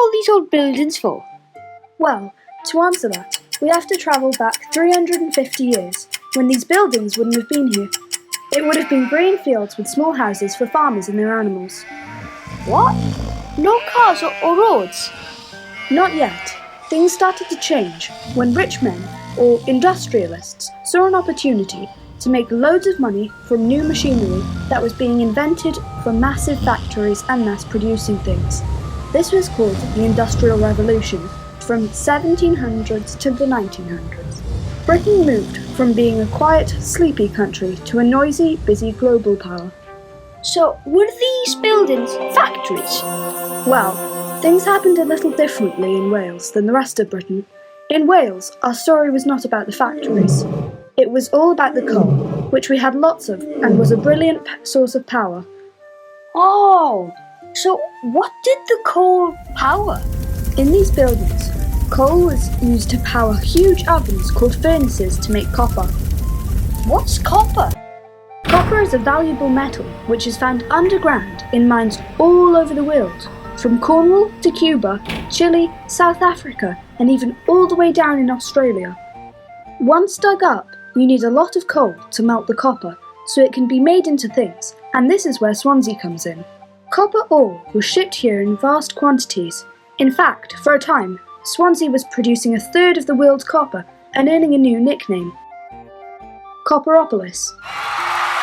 all these old buildings for? Well, to answer that, we have to travel back 350 years, when these buildings wouldn't have been here. It would have been green fields with small houses for farmers and their animals. What? No cars or roads? Not yet. Things started to change when rich men, or industrialists, saw an opportunity to make loads of money from new machinery that was being invented from massive factories and mass producing things. This was called the Industrial Revolution from 1700s to the 1900s. Britain moved from being a quiet, sleepy country to a noisy, busy global power. So, were these buildings factories? Well, things happened a little differently in Wales than the rest of Britain. In Wales, our story was not about the factories. It was all about the coal, which we had lots of and was a brilliant source of power. Oh, so what did the coal power? In these buildings, coal was used to power huge ovens called furnaces to make copper. What's copper? Copper is a valuable metal which is found underground in mines all over the world, from Cornwall to Cuba, Chile, South Africa, and even all the way down in Australia. Once dug up, you need a lot of coal to melt the copper, so it can be made into things, and this is where Swansea comes in. Copper ore was shipped here in vast quantities. In fact, for a time, Swansea was producing a third of the world's copper and earning a new nickname: Copperopolis.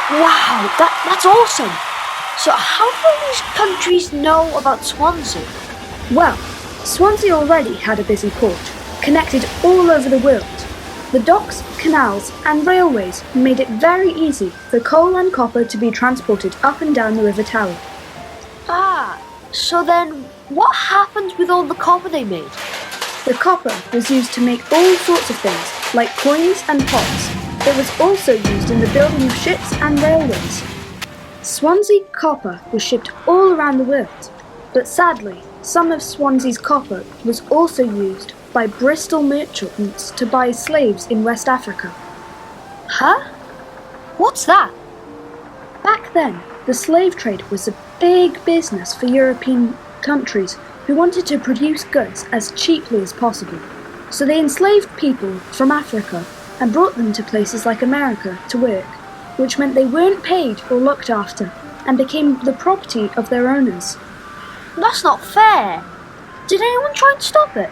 Wow, that's awesome! So how do all these countries know about Swansea? Well, Swansea already had a busy port, connected all over the world. The docks, canals and railways made it very easy for coal and copper to be transported up and down the River Tower. Ah, so then what happened with all the copper they made? The copper was used to make all sorts of things, like coins and pots. It was also used in the building of ships and railways. Swansea copper was shipped all around the world, but sadly, some of Swansea's copper was also used by Bristol merchants to buy slaves in West Africa. Huh? What's that? Back then, the slave trade was a big business for European countries who wanted to produce goods as cheaply as possible. So they enslaved people from Africa and brought them to places like America to work, which meant they weren't paid or looked after and became the property of their owners. That's not fair. Did anyone try and stop it?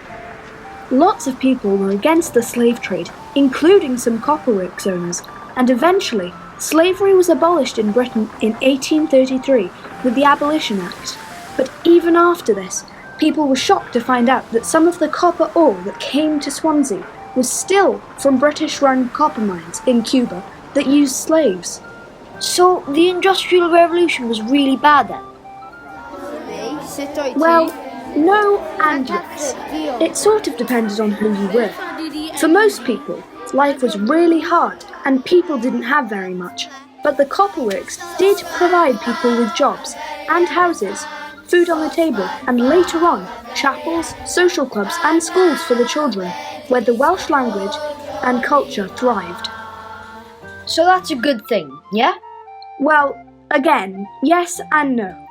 Lots of people were against the slave trade, including some copperworks owners, and eventually slavery was abolished in Britain in 1833 with the Abolition Act. But even after this, people were shocked to find out that some of the copper ore that came to Swansea was still from British-run copper mines in Cuba that used slaves. So the Industrial Revolution was really bad then? Well, no and yes. It sort of depended on who you were. For most people, life was really hard and people didn't have very much. But the copperworks did provide people with jobs and houses, food on the table, and later on, chapels, social clubs and schools for the children, where the Welsh language and culture thrived. So that's a good thing, yeah? Well, again, yes and no.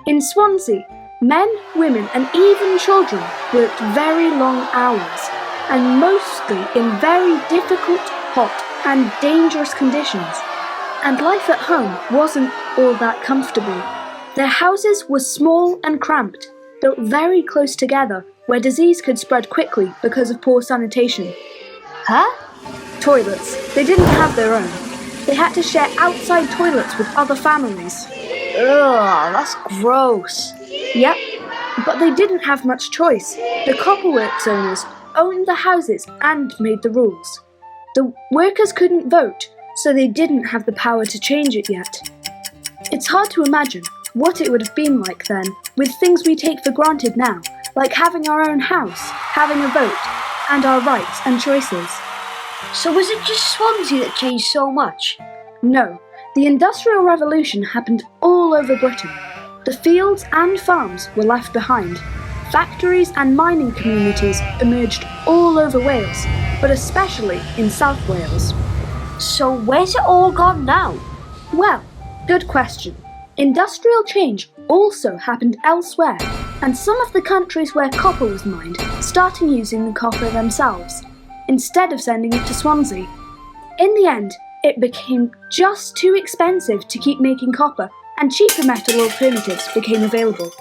In Swansea, men, women and even children worked very long hours, and mostly in very difficult, hot and dangerous conditions. And life at home wasn't all that comfortable. Their houses were small and cramped, built very close together, where disease could spread quickly because of poor sanitation. Huh? Toilets. They didn't have their own. They had to share outside toilets with other families. Ugh, that's gross. Yep, but they didn't have much choice. The copperworks owners owned the houses and made the rules. The workers couldn't vote, so they didn't have the power to change it yet. It's hard to imagine what it would have been like then, with things we take for granted now, like having our own house, having a vote, and our rights and choices. So was it just Swansea that changed so much? No, the Industrial Revolution happened all over Britain. The fields and farms were left behind. Factories and mining communities emerged all over Wales, but especially in South Wales. So where's it all gone now? Well, good question. Industrial change also happened elsewhere, and some of the countries where copper was mined started using the copper themselves, instead of sending it to Swansea. In the end, it became just too expensive to keep making copper, and cheaper metal alternatives became available.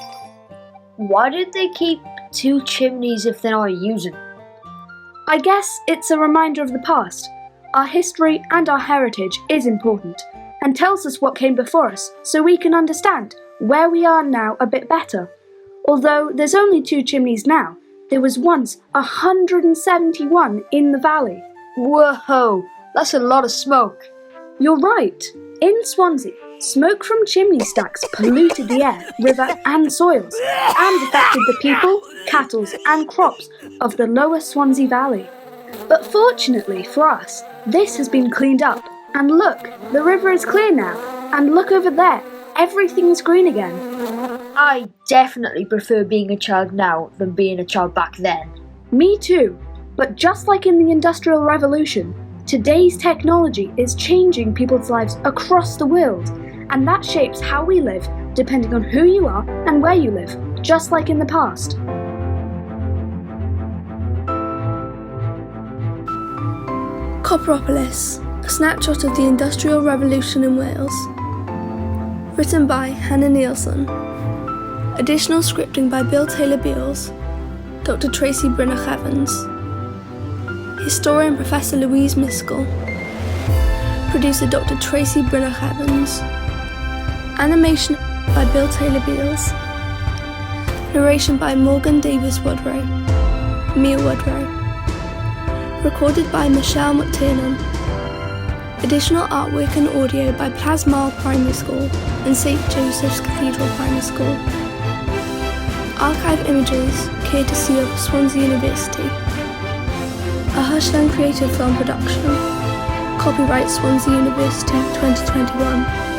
Why did they keep 2 chimneys if they're not using? I guess it's a reminder of the past. Our history and our heritage is important, and tells us what came before us, so we can understand where we are now a bit better. Although there's only 2 chimneys now, there was once 171 in the valley. Whoa, that's a lot of smoke. You're right. In Swansea, smoke from chimney stacks polluted the air, river and soils, and affected the people, cattle and crops of the lower Swansea Valley. But fortunately for us, this has been cleaned up, and look, the river is clear now, and look over there, everything is green again. I definitely prefer being a child now than being a child back then. Me too, but just like in the Industrial Revolution, today's technology is changing people's lives across the world, and that shapes how we live depending on who you are and where you live, just like in the past. Copperopolis, a snapshot of the Industrial Revolution in Wales. Written by Hannah Nielsen. Additional scripting by Bill Taylor-Beales, Dr. Tracy Breathnach-Evans. Historian Professor Louise Miskell. Producer Dr. Tracy Breathnach-Evans. Animation by Bill Taylor-Beales. Narration by Morgan Davies Woodrow. Mia Woodrow. Recorded by Miskell McTernan. Additional artwork and audio by Plasmarl Primary School and St. Joseph's Cathedral Primary School. Archive images courtesy of Swansea University. A Hushland Creative Film production. Copyright Swansea University 2021.